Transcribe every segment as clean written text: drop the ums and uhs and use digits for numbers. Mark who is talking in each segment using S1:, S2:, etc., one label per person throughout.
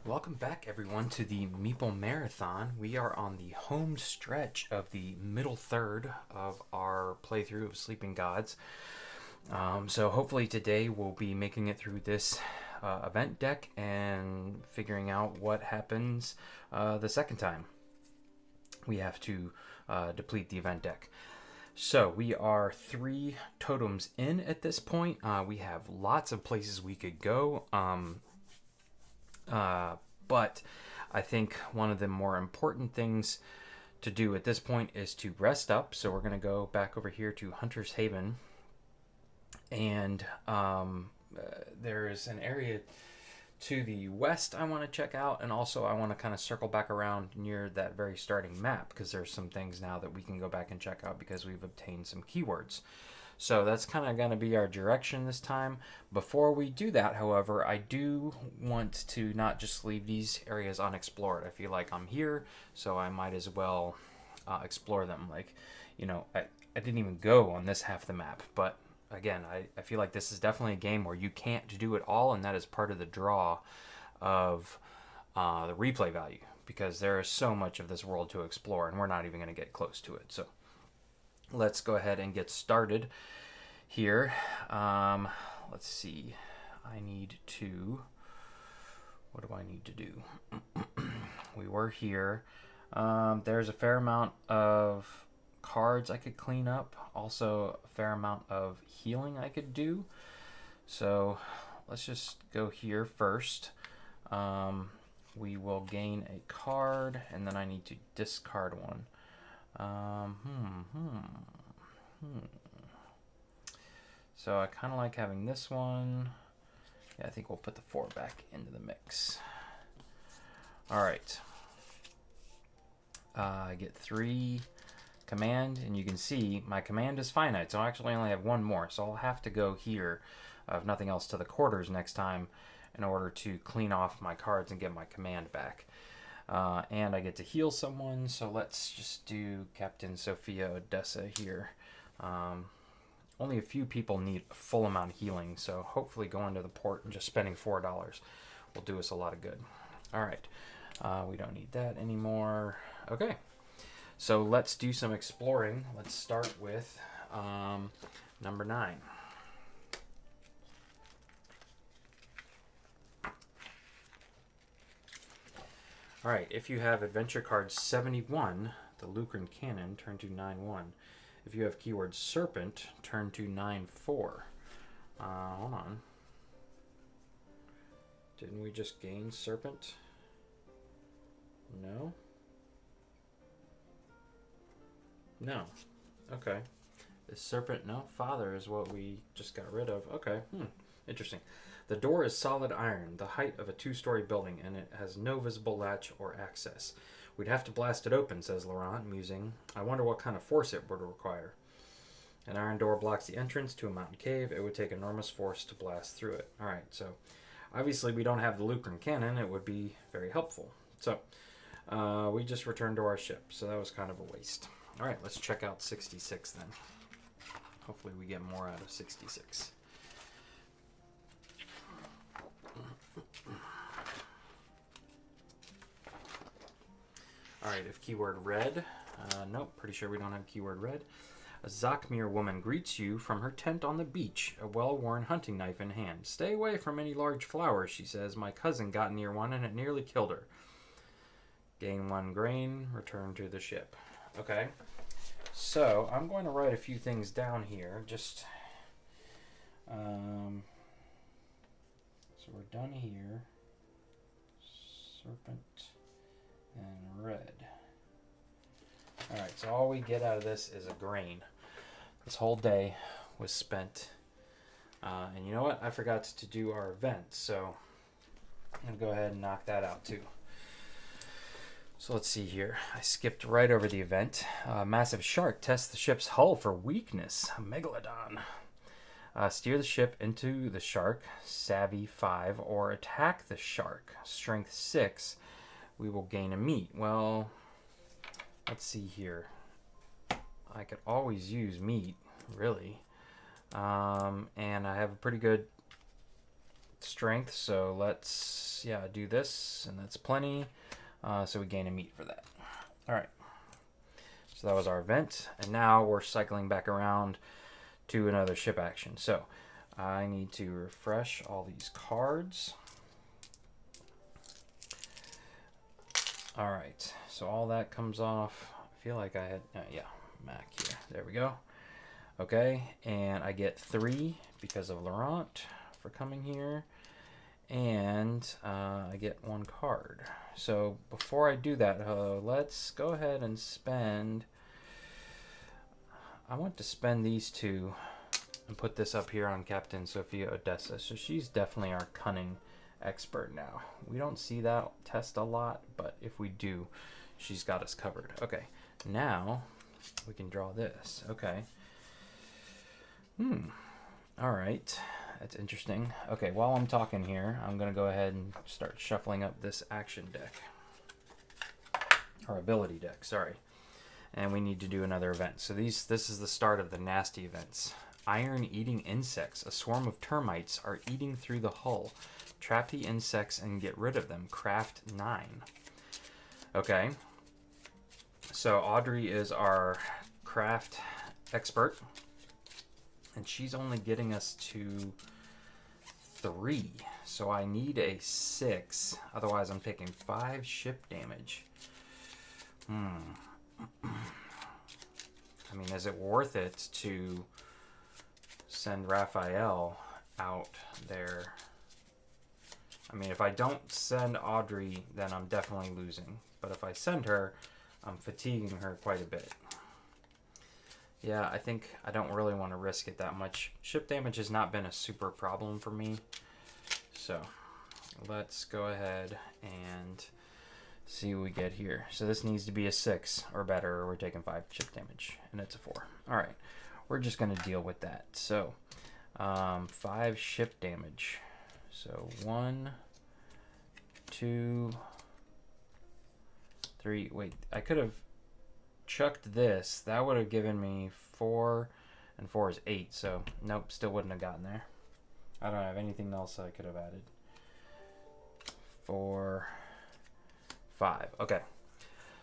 S1: Welcome back, everyone, to the Meeple Marathon. We are on the home stretch of the middle third of our playthrough of Sleeping Gods. So hopefully today we'll be making it through this event deck and figuring out what happens the second time we have to deplete the event deck. So we are 3 totems in at this point. We have lots of places we could go. But I think one of the more important things to do at this point is to rest up. So we're going to go back over here to Hunter's Haven. And there's an area to the west I want to check out. And also I want to kind of circle back around near that very starting map, because there's some things now that we can go back and check out because we've obtained some keywords. So that's kind of going to be our direction this time. Before we do that, however, I do want to not just leave these areas unexplored. I feel like I'm here, so I might as well explore them. Like, I didn't even go on this half of the map, but again, I feel like this is definitely a game where you can't do it all, and that is part of the draw of the replay value, because there is so much of this world to explore, and we're not even going to get close to it. So let's go ahead and get started here. Let's see. What do I need to do? We were here. There's a fair amount of cards I could clean up. Also, a fair amount of healing I could do. So let's just go here first. We will gain a card, and then I need to discard one. So I kind of like having this one. Yeah, I think we'll put the 4 back into the mix. All right. I get 3 command, and you can see my command is finite, so I actually only have 1 more. So I'll have to go here, if nothing else, to the quarters next time in order to clean off my cards and get my command back. And I get to heal someone, so let's just do Captain Sophia Odessa here. Only a few people need a full amount of healing, so hopefully going to the port and just spending $4 will do us a lot of good. All right, we don't need that anymore. Okay, so let's do some exploring. Let's start with number 9. Alright, if you have adventure card 71, the Lucran Cannon, turn to 9-1. If you have keyword Serpent, turn to 9-4. Hold on. Didn't we just gain Serpent? No? No. Okay. Is Serpent? No. Father is what we just got rid of. Okay. Interesting. The door is solid iron, the height of a 2-story building, and it has no visible latch or access. We'd have to blast it open, says Laurent, musing. I wonder what kind of force it would require. An iron door blocks the entrance to a mountain cave. It would take enormous force to blast through it. Alright, so obviously we don't have the Lucran Cannon. It would be very helpful. So we just returned to our ship, so that was kind of a waste. Alright, let's check out 66 then. Hopefully we get more out of 66. Alright, if keyword red, nope, pretty sure we don't have keyword red. A Zakmir woman greets you from her tent on the beach, a well-worn hunting knife in hand. Stay away from any large flowers, she says. My cousin got near one and it nearly killed her. Gain 1 grain, return to the ship. Okay, so I'm going to write a few things down here. So we're done here. Serpent and red. Alright, so all we get out of this is a grain. This whole day was spent. And you know what? I forgot to do our event, so I'm going to go ahead and knock that out too. So let's see here. I skipped right over the event. Massive shark tests the ship's hull for weakness. A megalodon. Steer the ship into the shark, savvy 5, or attack the shark, strength 6. We will gain a meat. Well, let's see here. I could always use meat, really. And I have a pretty good strength, so let's, yeah, do this, and that's plenty. So we gain a meat for that. All right. So that was our event, and now we're cycling back around to another ship action. So I need to refresh all these cards. All right, so all that comes off. I feel like I had, yeah, Mac here. There we go. Okay, and I get 3 because of Laurent for coming here, and I get 1 card. So before I do that, let's go ahead and spend. I want to spend these 2 and put this up here on Captain Sophia Odessa. So she's definitely our cunning expert now. We don't see that test a lot, but if we do, she's got us covered. Okay, now we can draw this. Okay. All right, that's interesting. Okay, while I'm talking here, I'm gonna go ahead and start shuffling up this action deck, or ability deck, sorry. And we need to do another event. So this is the start of the nasty events. Iron-eating insects. A swarm of termites are eating through the hull. Trap the insects and get rid of them. Craft 9. Okay. So Audrey is our craft expert, and she's only getting us to 3. So I need a 6. Otherwise, I'm taking 5 ship damage. I mean, is it worth it to send Raphael out there? I mean, if I don't send Audrey, then I'm definitely losing. But if I send her, I'm fatiguing her quite a bit. Yeah, I think I don't really want to risk it that much. Ship damage has not been a super problem for me. So let's go ahead and see what we get here. So this needs to be a 6 or better, or we're taking 5 ship damage, and it's a 4. All right, we're just going to deal with that. So 5 ship damage. So 1, 2, 3. Wait, I could have chucked this. That would have given me 4, and 4 is 8. So nope, still wouldn't have gotten there. I don't have anything else I could have added. 4, 5. Okay.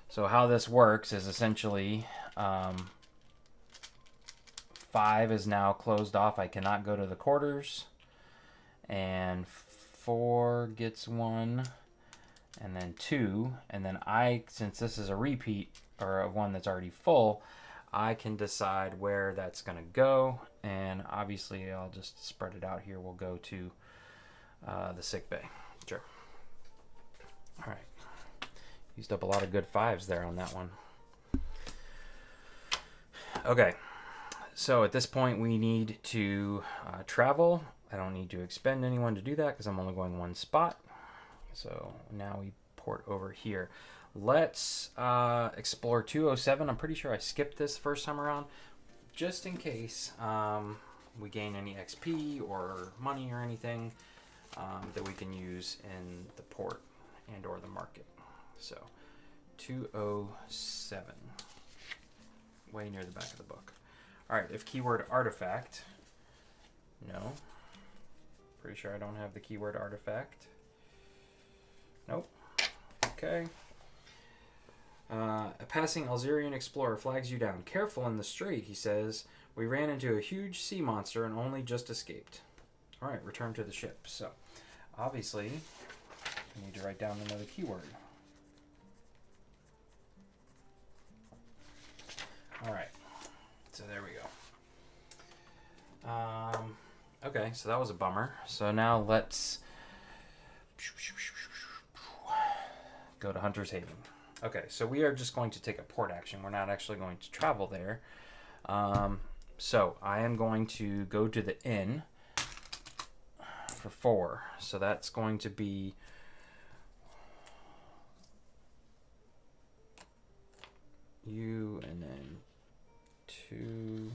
S1: So how this works is essentially 5 is now closed off. I cannot go to the quarters. And 4 gets 1, and then 2, and then I, since this is a repeat or one that's already full, I can decide where that's going to go, and obviously I'll just spread it out here. We'll go to the sick bay. Sure. All right. Used up a lot of good 5s there on that one. Okay. So at this point we need to travel. I don't need to expend anyone to do that because I'm only going 1 spot. So now we port over here. Let's explore 207. I'm pretty sure I skipped this first time around, just in case we gain any XP or money or anything that we can use in the port and or the market. So 207, way near the back of the book. All right, if keyword artifact, no. Pretty sure I don't have the keyword artifact. Nope. Okay. A passing Alzerian explorer flags you down. Careful in the strait, he says. We ran into a huge sea monster and only just escaped. All right, return to the ship. So, obviously, I need to write down another keyword. All right. So there we go. Okay, so that was a bummer. So now let's go to Hunter's Haven. Okay, so we are just going to take a port action. We're not actually going to travel there. So I am going to go to the inn for 4. So that's going to be you, and then 2,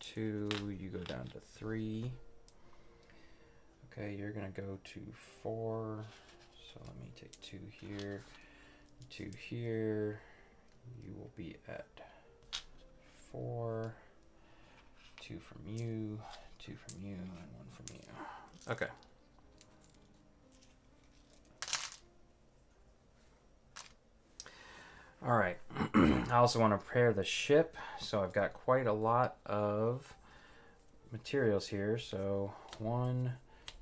S1: 2, you go down to 3. Okay, you're gonna go to 4. So let me take 2 here, 2 here. You will be at 4. 2 from you, 2 from you, and 1 from you. Okay. All right. I also want to prepare the ship, so I've got quite a lot of materials here. So 1,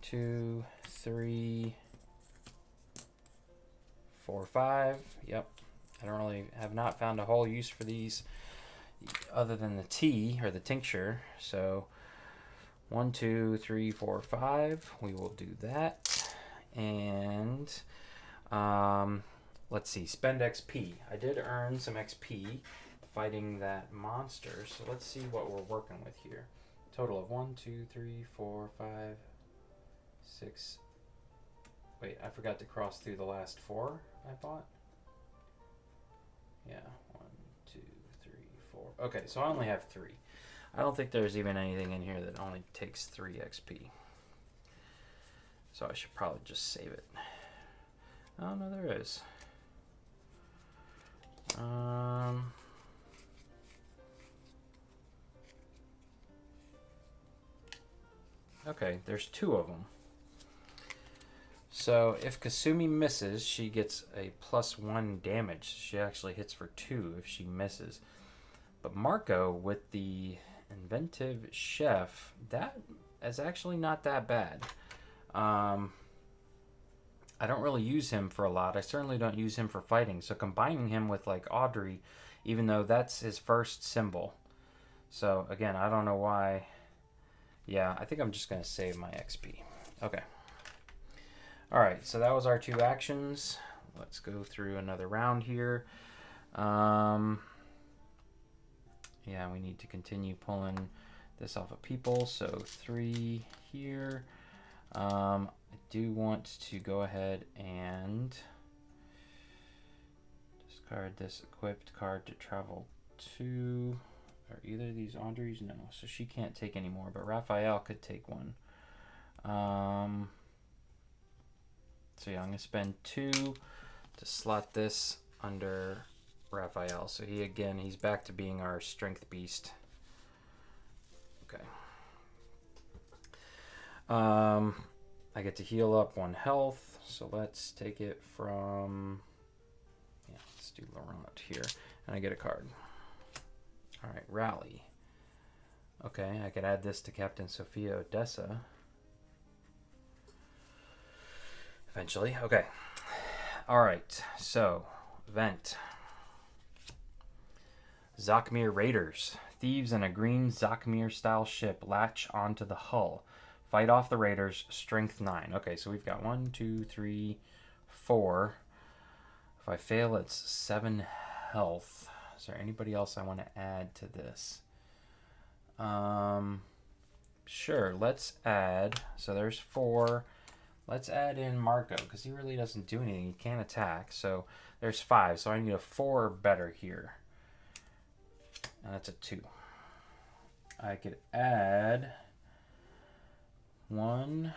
S1: 2, 3, 4, 5. Yep. I don't really have not found a whole use for these other than the tea or the tincture. So 1, 2, 3, 4, 5. We will do that. And let's see, spend XP. I did earn some XP fighting that monster, so let's see what we're working with here. Total of 1, 2, 3, 4, 5, 6. Wait, I forgot to cross through the last 4 I bought. Yeah, 1, 2, 3, 4. Okay, so I only have 3. I don't think there's even anything in here that only takes 3 XP. So I should probably just save it. Oh, no, there is. Okay, there's 2 of them. So if Kasumi misses, she gets a +1 damage. She actually hits for 2 if she misses. But Marco, with the inventive chef, that is actually not that bad. I don't really use him for a lot. I certainly don't use him for fighting. So combining him with like Audrey, even though that's his first symbol. So again, I don't know why. Yeah, I think I'm just going to save my XP. Okay. All right, so that was our 2 actions. Let's go through another round here. Yeah, we need to continue pulling this off of people. So 3 here. I do want to go ahead and discard this equipped card to travel to. Are either of these Audreys? No, so she can't take any more, but Raphael could take one. So yeah, I'm going to spend 2 to slot this under Raphael. So he's back to being our strength beast. Okay. I get to heal up 1 health, so let's take it from, yeah, let's do Laurent here, and I get a card. All right, Rally. Okay, I could add this to Captain Sophia Odessa. Eventually, okay. All right, so, Vent. Zakmir Raiders. Thieves in a green Zakmir-style ship latch onto the hull. Fight off the raiders, strength 9. Okay, so we've got 1, 2, 3, 4. If I fail, it's 7 health. Is there anybody else I want to add to this? Sure, let's add. So there's 4. Let's add in Marco, because he really doesn't do anything. He can't attack. So there's 5. So I need a 4 or better here. And that's a 2. I could add 1,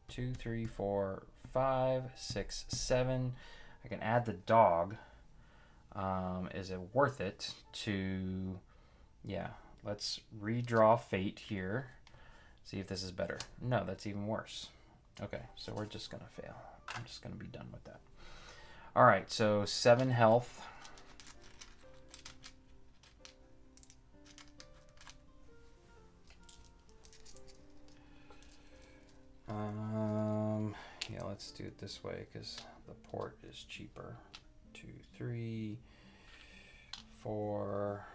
S1: 2, 3, 4, 5, 6, 7. I can add the dog. Is it worth it to... Yeah, let's redraw fate here. See if this is better. No, that's even worse. Okay, so we're just going to fail. I'm just going to be done with that. All right, so 7 health. Yeah, let's do it this way because the port is cheaper. 2, 3, 4,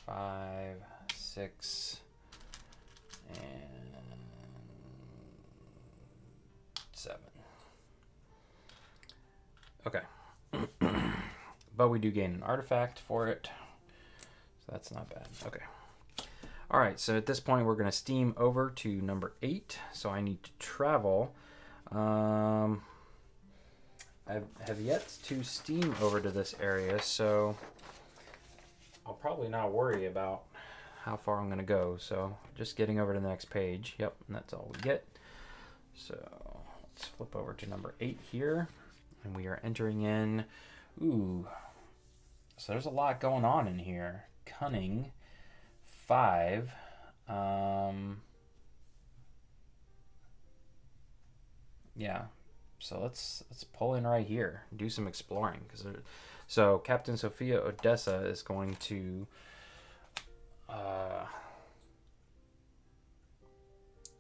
S1: 5, 6, and 7. Okay. But we do gain an artifact for it, so that's not bad. Okay. All right, so at this point, we're going to steam over to number 8. So I need to travel. I have yet to steam over to this area, so I'll probably not worry about how far I'm going to go. So just getting over to the next page. Yep, and that's all we get. So let's flip over to number 8 here, and we are entering in. Ooh, so there's a lot going on in here. Cunning. 5. Yeah, so let's pull in right here, do some exploring because there's So Captain Sophia Odessa is going to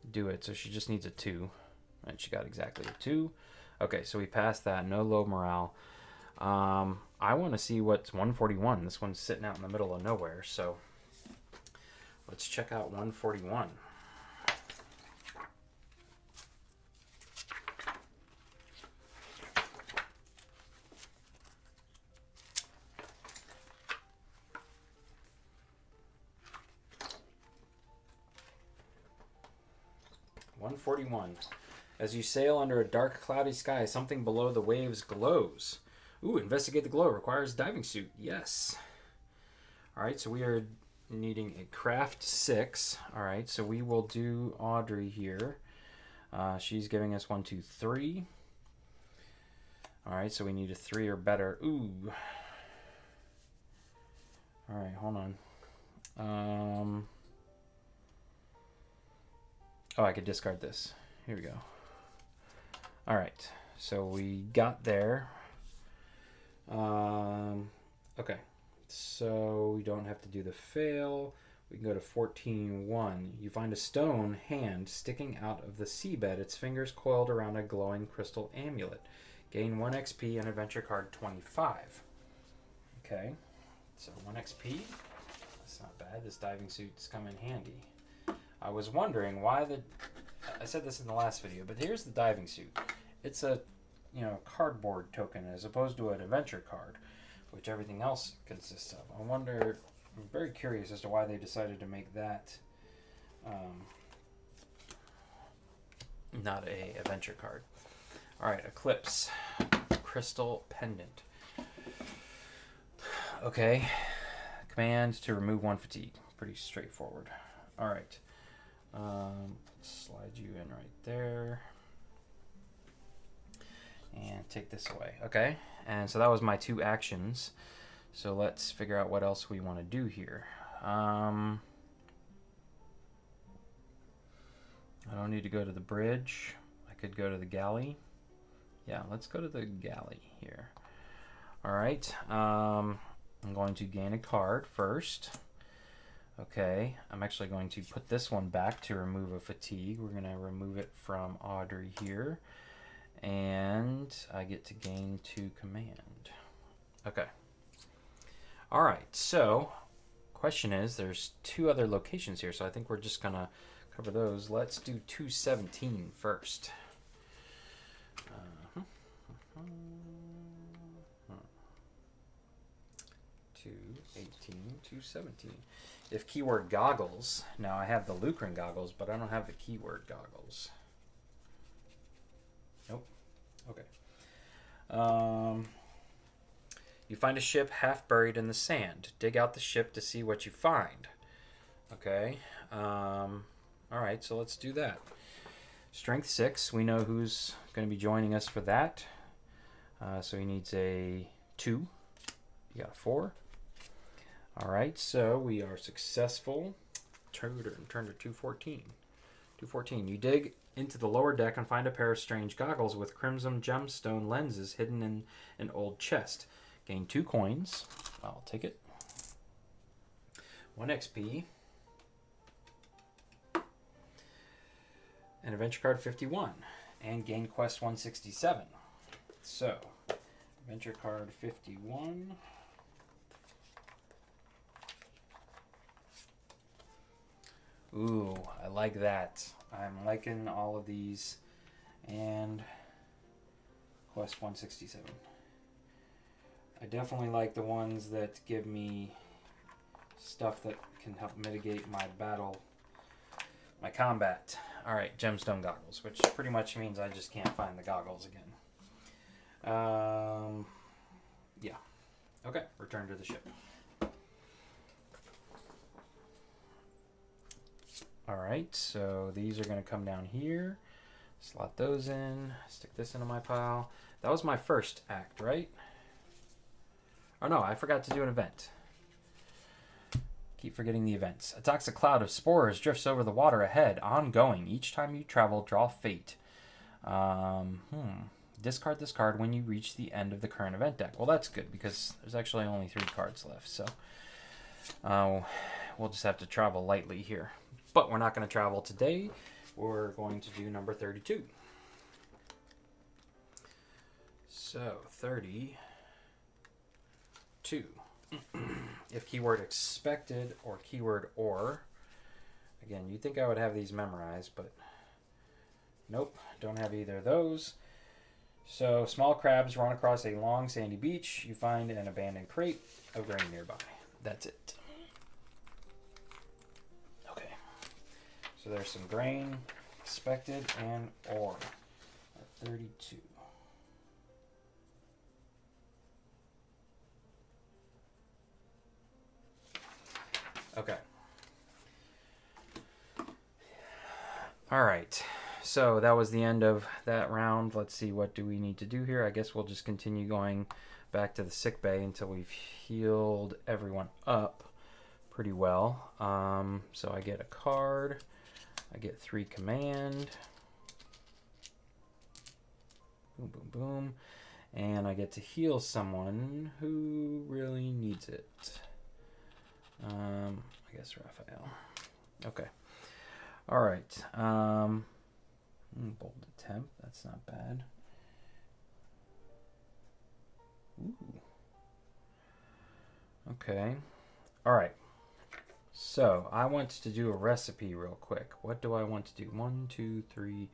S1: do it. So she just needs a 2. And she got exactly a 2. Okay, so we passed that. No low morale. I want to see what's 141. This one's sitting out in the middle of nowhere. So let's check out 141. As you sail under a dark, cloudy sky, something below the waves glows. Ooh, investigate the glow. Requires diving suit. Yes. All right, so we are needing a craft 6. All right, so we will do Audrey here. She's giving us 1, 2, 3. All right, so we need a 3 or better. Ooh. All right, hold on. Oh, I could discard this. Here we go. All right, so we got there. Okay, so we don't have to do the fail. We can go to 14.1. You find a stone hand sticking out of the seabed, its fingers coiled around a glowing crystal amulet. Gain 1 XP and adventure card 25. Okay, so 1 XP. That's not bad. This diving suit's come in handy. I was wondering why I said this in the last video, but here's the diving suit. It's a, cardboard token as opposed to an adventure card, which everything else consists of. I'm very curious as to why they decided to make that not a adventure card. All right, Eclipse, crystal pendant. Okay, command to remove 1 fatigue. Pretty straightforward. All right. Slide you in right there and take this away. Okay, and so that was my 2 actions. So let's figure out what else we want to do here. I don't need to go to the bridge. I could go to the galley. Yeah, let's go to the galley here. All right, I'm going to gain a card first. Okay, I'm actually going to put this one back to remove a fatigue. We're going to remove it from Audrey here. And I get to gain 2 command. Okay. All right, so question is, there's 2 other locations here, so I think we're just going to cover those. Let's do 217 first. 218, 217. If keyword goggles, now I have the Lucran goggles, but I don't have the keyword goggles. Nope. Okay. You find a ship half buried in the sand. Dig out the ship to see what you find. Okay. All right, so let's do that. Strength 6. We know who's going to be joining us for that. So he needs a 2. You got a 4. All right, so we are successful. Turn to 214. 214. You dig into the lower deck and find a pair of strange goggles with crimson gemstone lenses hidden in an old chest. Gain 2 coins. I'll take it. 1 XP. And adventure card 51. And gain quest 167. So, adventure card 51. Ooh, I like that. I'm liking all of these. And quest 167. I definitely like the ones that give me stuff that can help mitigate my combat. Alright, gemstone goggles, which pretty much means I just can't find the goggles again. Yeah. Okay, return to the ship. Alright, so these are going to come down here. Slot those in. Stick this into my pile. That was my first act, right? Oh no, I forgot to do an event. Keep forgetting the events. A toxic cloud of spores drifts over the water ahead, ongoing. Each time you travel, draw fate. Discard this card when you reach the end of the current event deck. Well, that's good because there's actually only 3 cards left. So we'll just have to travel lightly here. But we're not going to travel today. We're going to do number 32. So 32. If keyword expected or keyword or. Again, you'd think I would have these memorized, but nope, don't have either of those. So small crabs run across a long sandy beach. You find an abandoned crate of grain nearby. That's it. Okay. So there's some grain, expected, and or at 32. Okay. All right. So that was the end of that round. Let's see, what do we need to do here? I guess we'll just continue going back to the sick bay until we've healed everyone up pretty well. So I get a card. I get 3 command. Boom, boom, boom. And I get to heal someone who really needs it. I guess Raphael. Okay. All right. Bold attempt. That's not bad. Ooh. Okay. All right. So I want to do a recipe real quick. What do I want to do? 1, 2, 3,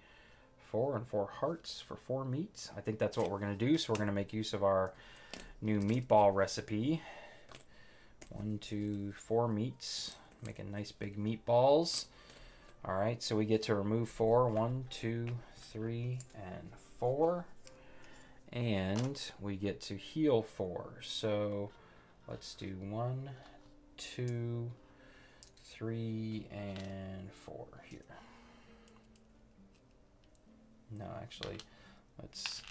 S1: 4, and 4 hearts for 4 meats. I think that's what we're going to do. So we're going to make use of our new meatball recipe. 1, 2, 4 meats. Making nice big meatballs. All right, so we get to remove 4. 1, 2, 3, and 4. And we get to heal 4. So let's do 1, 2, 3, and 4 here. No, actually, let's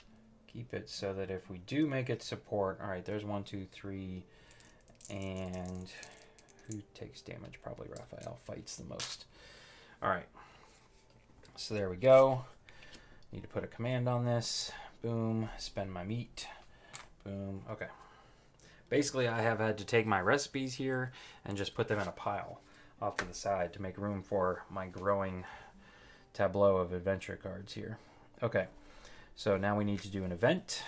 S1: keep it so that if we do make it support, all right, there's 1, 2, 3, and who takes damage? Probably Raphael fights the most. All right, so there we go. Need to put a command on this. Boom, spend my meat. Boom, okay. Basically, I have had to take my recipes here and just put them in a pile off to the side to make room for my growing tableau of adventure cards here. Okay, so now we need to do an event.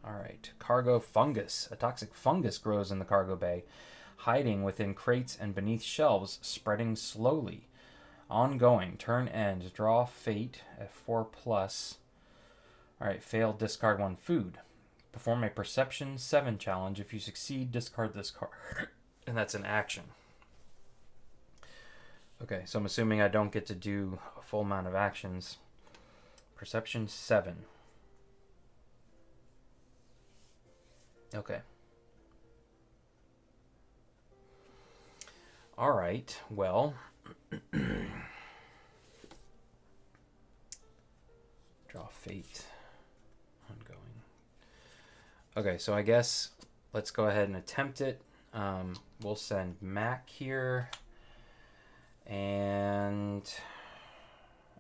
S1: All right, cargo fungus. A toxic fungus grows in the cargo bay, hiding within crates and beneath shelves, spreading slowly. Ongoing, turn end, draw fate at 4+. All right, failed, discard 1 food. Perform a perception 7 challenge. If you succeed, discard this card. And that's an action. Okay, so I'm assuming I don't get to do a full amount of actions. Perception 7. Okay. All right, well. Draw fate. Ongoing. Okay, so I guess let's go ahead and attempt it. We'll send Mac here. And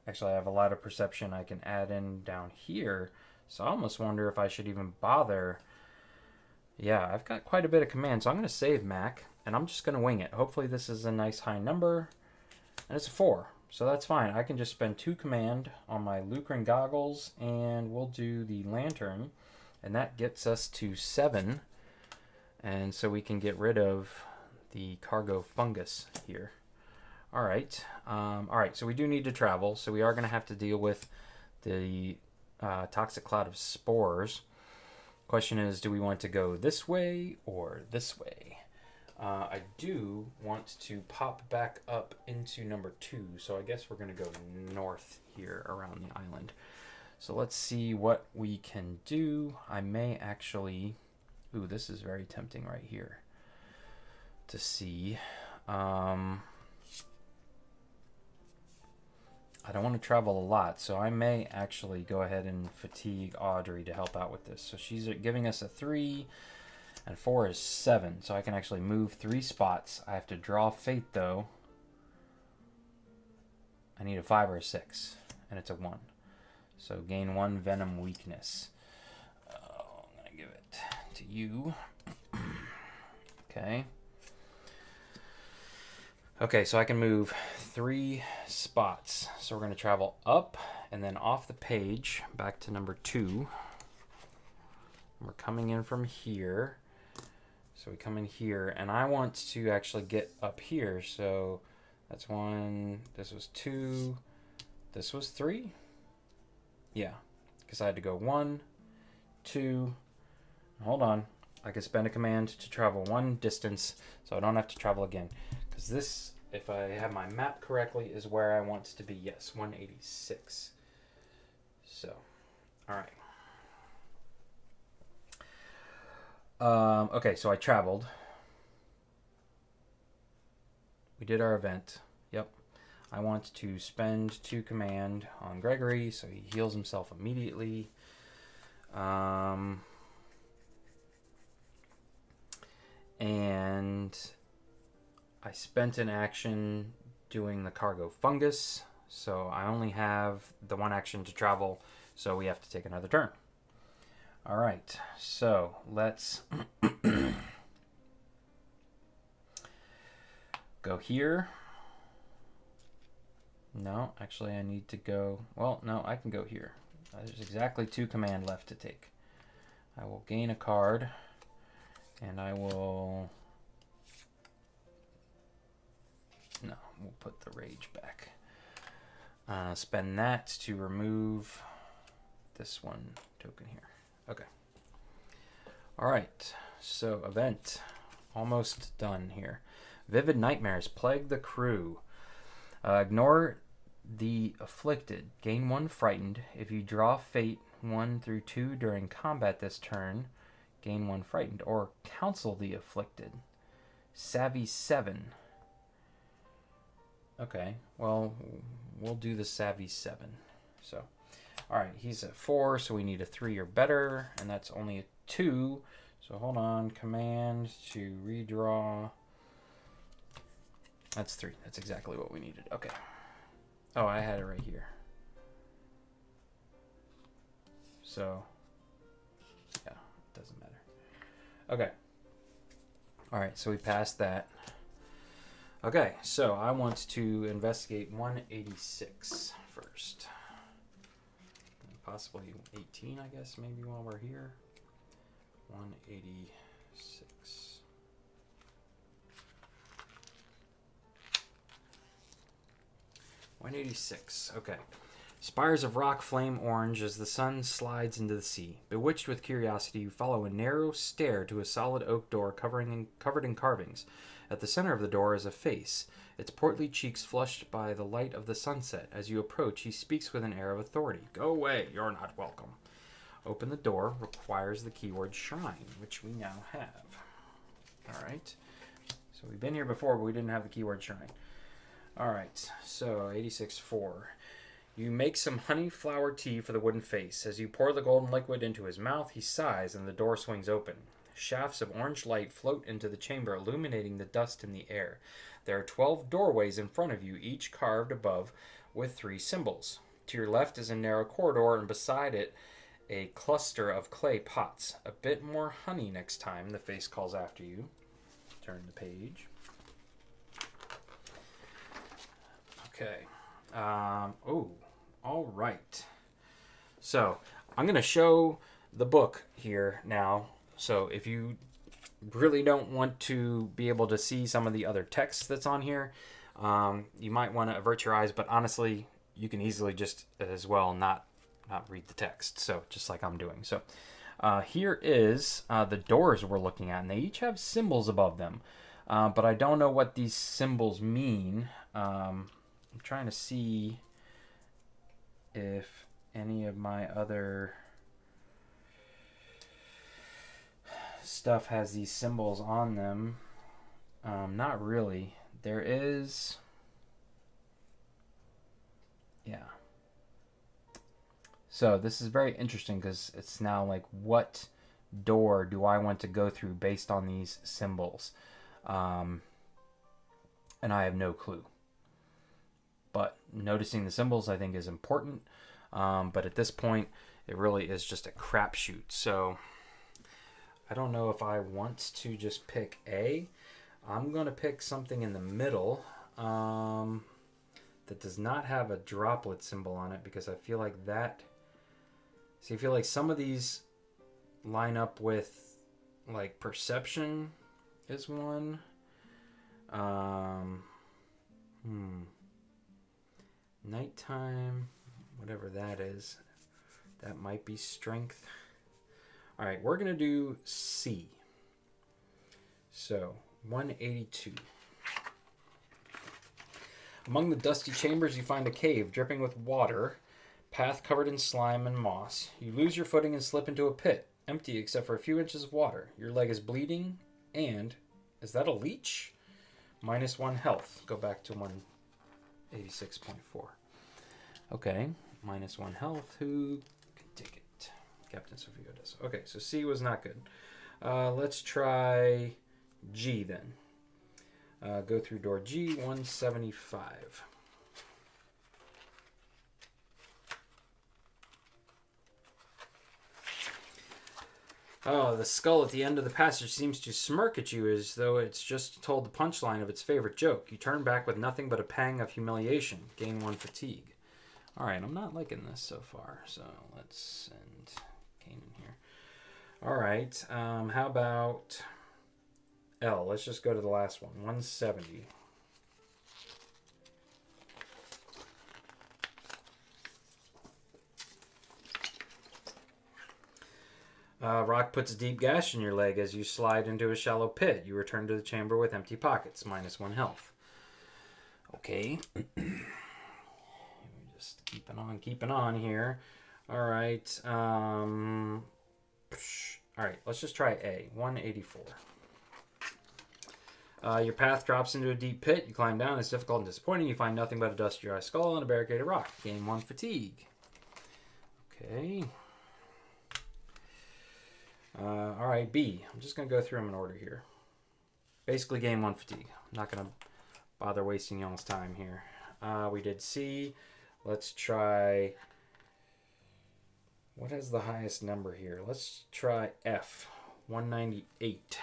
S1: actually, I have a lot of perception I can add in down here. So I almost wonder if I should even bother. Yeah, I've got quite a bit of command. So I'm going to save Mac. And I'm just going to wing it. Hopefully this is a nice high number. And it's a 4. So that's fine. I can just spend 2 command on my Lucran goggles. And we'll do the lantern. And that gets us to 7. And so we can get rid of the cargo fungus here. All right. All right. So we do need to travel. So we are going to have to deal with the toxic cloud of spores. Question is, do we want to go this way or this way? I do want to pop back up into number 2. So I guess we're going to go north here around the island. So let's see what we can do. I may actually... Ooh, this is very tempting right here to see. I don't want to travel a lot, so I may actually go ahead and fatigue Audrey to help out with this. So she's giving us a 3, and 4 is 7. So I can actually move 3 spots. I have to draw fate, though. I need a 5 or a 6, and it's a 1. So gain 1 venom weakness. give it to you. Okay. Okay, so I can move 3 spots. So we're going to travel up and then off the page back to number 2. We're coming in from here. So we come in here, and I want to actually get up here. So that's 1, this was 2, this was 3. Yeah, because I had to go 1, 2, hold on. I can spend a command to travel 1 distance, so I don't have to travel again. Because this, if I have my map correctly, is where I want it to be. Yes, 186. So, all right. Okay, so I traveled. We did our event. Yep. I want to spend 2 command on Gregory, so he heals himself immediately. And I spent an action doing the cargo fungus, so I only have the 1 action to travel, so we have to take another turn. All right, so let's go here. No, actually I need to go, well, no, I can go here. There's exactly 2 command left to take. I will gain a card, and I will, no, we'll put the rage back. Spend that to remove this 1 token here. Okay. All right, so event almost done here. Vivid nightmares plague the crew. Ignore the afflicted. Gain 1 frightened. If you draw fate 1 through 2 during combat this turn, gain 1 frightened. Or counsel the afflicted. Savvy 7. Okay, well, we'll do the Savvy 7. So, all right, he's at 4, so we need a 3 or better, and that's only a 2. So hold on, command to redraw. That's 3. That's exactly what we needed. Okay. Oh, I had it right here. So, yeah, it doesn't matter. Okay. All right, so we passed that. Okay, so I want to investigate 186 first. Possibly 18, I guess, maybe while we're here. 186. Okay. Spires of rock flame orange as the sun slides into the sea. Bewitched with curiosity, you follow a narrow stair to a solid oak door covered in carvings. At the center of the door is a face, its portly cheeks flushed by the light of the sunset. As you approach, he speaks with an air of authority. Go away, you're not welcome. Open the door requires the keyword shrine, which we now have. All right. So we've been here before, but we didn't have the keyword shrine. All right, so 86-4. You make some honey flower tea for the wooden face. As you pour the golden liquid into his mouth, he sighs and the door swings open. Shafts of orange light float into the chamber, illuminating the dust in the air. There are 12 doorways in front of you, each carved above with 3 symbols. To your left is a narrow corridor, and beside it, a cluster of clay pots. A bit more honey next time, the face calls after you. Turn the page. Okay. Oh, all right. So I'm going to show the book here now. So if you really don't want to be able to see some of the other text that's on here, you might want to avert your eyes. But honestly, you can easily just as well not read the text. So just like I'm doing. So here is the doors we're looking at, and they each have symbols above them. But I don't know what these symbols mean. I'm trying to see if any of my other stuff has these symbols on them. Not really. There is... Yeah. So this is very interesting because it's now like, what door do I want to go through based on these symbols? And I have no clue. But noticing the symbols, I think, is important. But at this point, it really is just a crapshoot. So I don't know if I want to just pick A. I'm going to pick something in the middle that does not have a droplet symbol on it because I feel like that... See, I feel like some of these line up with, like, perception is one. Nighttime, whatever that is. That might be strength. All right, we're going to do C. So, 182. Among the dusty chambers, you find a cave dripping with water, path covered in slime and moss. You lose your footing and slip into a pit, empty except for a few inches of water. Your leg is bleeding, and... Is that a leech? -1 health. Go back to 186.4. Okay, -1 health. Who can take it? Captain Sophia does. Okay, so C was not good. Let's try G then. Go through door G, 175. Oh, the skull at the end of the passage seems to smirk at you as though it's just told the punchline of its favorite joke. You turn back with nothing but a pang of humiliation. Gain 1 fatigue. All right, I'm not liking this so far, so let's send Kane in here. All right, how about L? Let's just go to the last one, 170. Rock puts a deep gash in your leg as you slide into a shallow pit. You return to the chamber with empty pockets, -1 health. Okay. Just keeping on here. All right. All right, let's just try A, 184. Your path drops into a deep pit. You climb down. It's difficult and disappointing. You find nothing but a dusty dry skull and a barricaded rock. Gain 1 fatigue. Okay. All right, B. I'm just going to go through them in order here. Basically, gain 1 fatigue. I'm not going to bother wasting y'all's time here. We did C. Let's try... What has the highest number here? Let's try F. 198.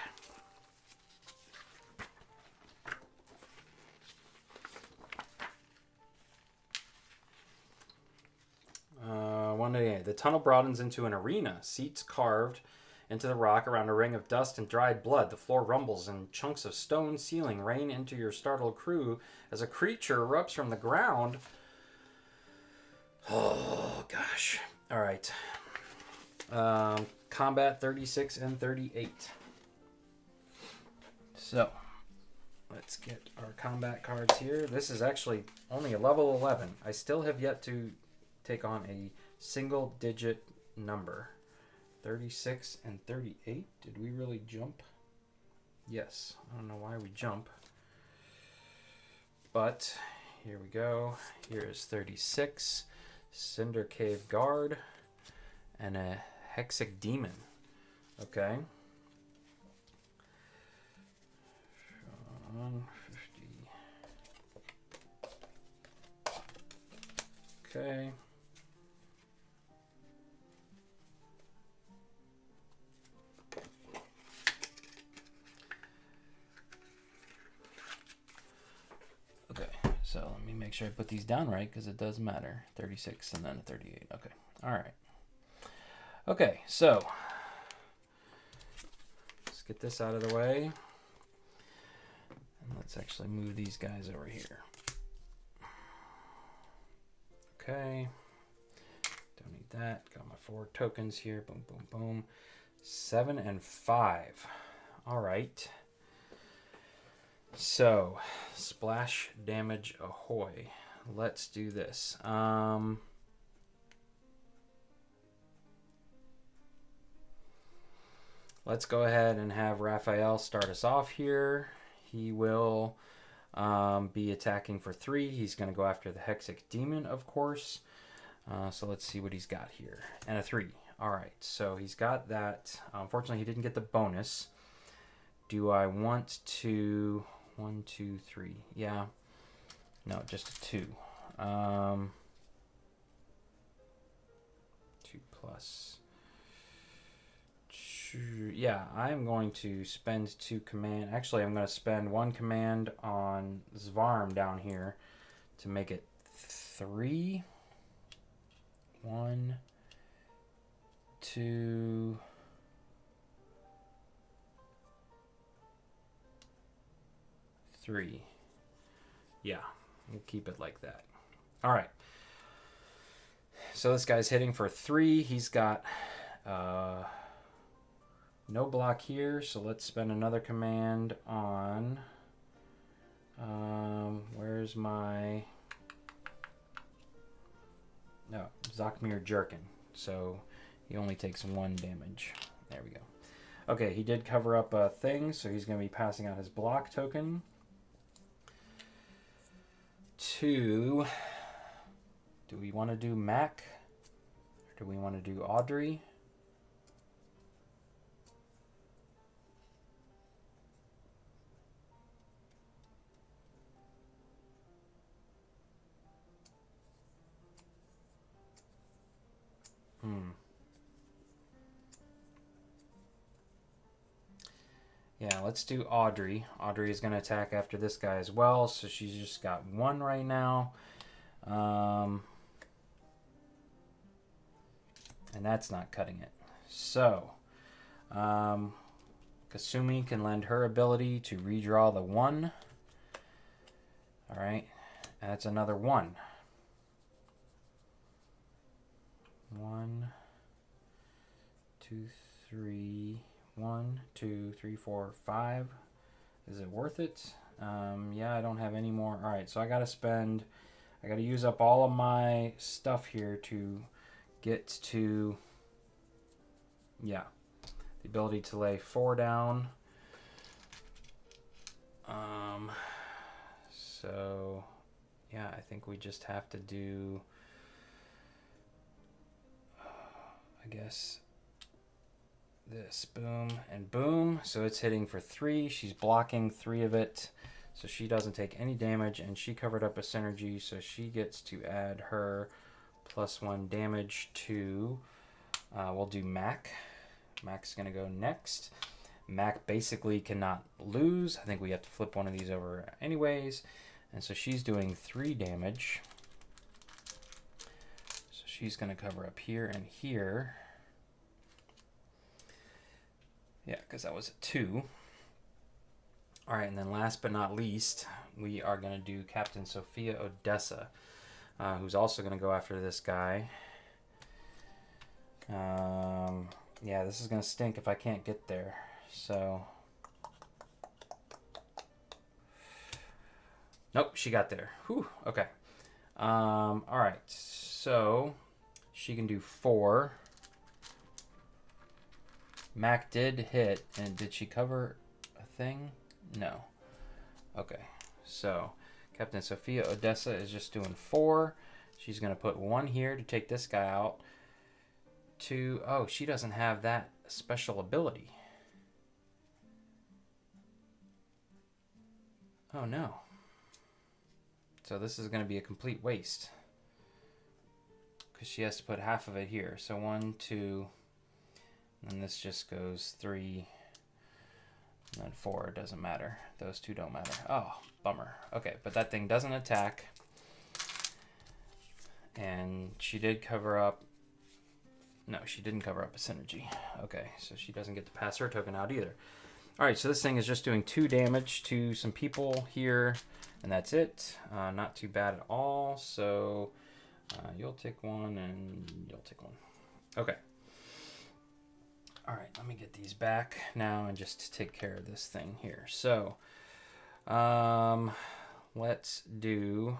S1: The tunnel broadens into an arena. Seats carved into the rock around a ring of dust and dried blood. The floor rumbles and chunks of stone ceiling rain into your startled crew as a creature erupts from the ground. Oh, gosh. All right. Combat 36 and 38. So, let's get our combat cards here. This is actually only a level 11. I still have yet to take on a single digit number. 36 and 38. Did we really jump? Yes. I don't know why we jump. But here we go. Here is 36. Cinder Cave Guard. And a Hexic Demon. Okay. 50. Okay. So let me make sure I put these down right because it does matter. 36 and then a 38. Okay. All right. Okay, so let's get this out of the way. And let's actually move these guys over here. Okay. Don't need that. Got my 4 tokens here. Boom, boom, boom. 7 and 5. All right. So, splash damage ahoy. Let's do this. Let's go ahead and have Raphael start us off here. He will be attacking for 3. He's going to go after the Hexic Demon, of course. So let's see what he's got here. And a 3. All right, so he's got that. Unfortunately, he didn't get the bonus. Do I want to... 1, 2, 3. Yeah. No, just a 2. 2 plus. Yeah, I'm going to spend 2 command. Actually, I'm going to spend 1 command on Svarm down here to make it 3. 1, 2. Three. Yeah, we'll keep it like that. All right. So this guy's hitting for 3. He's got no block here, so let's spend another command on. Where's my. No, Zakmir Jerkin. So he only takes 1 damage. There we go. Okay, he did cover up a thing, so he's going to be passing out his block token. 2. Do we want to do Mac? Or do we want to do Audrey? Yeah, let's do Audrey. Audrey is going to attack after this guy as well, so she's just got 1 right now. And that's not cutting it. So, Kasumi can lend her ability to redraw the 1. Alright, that's another 1. 1, 2, 3... 1, 2, 3, 4, 5. Is it worth it? Yeah, I don't have any more. All right, so I gotta use up all of my stuff here to get to, yeah, the ability to lay 4 down. So, yeah, I think we just have to do, I guess, this, boom and boom. So it's hitting for 3. She's blocking 3 of it, so she doesn't take any damage, and she covered up a synergy, so she gets to add her +1 damage to, we'll do Mac. Mac's gonna go next. Mac basically cannot lose. I think we have to flip one of these over anyways, and so she's doing 3 damage. So she's gonna cover up here and here. Yeah, because that was a 2. All right, and then last but not least, we are going to do Captain Sophia Odessa, who's also going to go after this guy. Yeah, this is going to stink if I can't get there. So, nope, she got there. Whew, okay. All right, so she can do 4. Mac did hit, and did she cover a thing? No. Okay, so Captain Sophia Odessa is just doing 4. She's going to put 1 here to take this guy out. 2, oh, she doesn't have that special ability. Oh, no. So this is going to be a complete waste, because she has to put half of it here. So 1, 2... and this just goes 3, and then 4. It doesn't matter. Those 2 don't matter. Oh, bummer. Okay, but that thing doesn't attack. And she did cover up. No, she didn't cover up a synergy. Okay, so she doesn't get to pass her token out either. All right, so this thing is just doing 2 damage to some people here, and that's it. Not too bad at all. So you'll take 1, and you'll take 1. Okay. All right, let me get these back now and just take care of this thing here. So, let's do...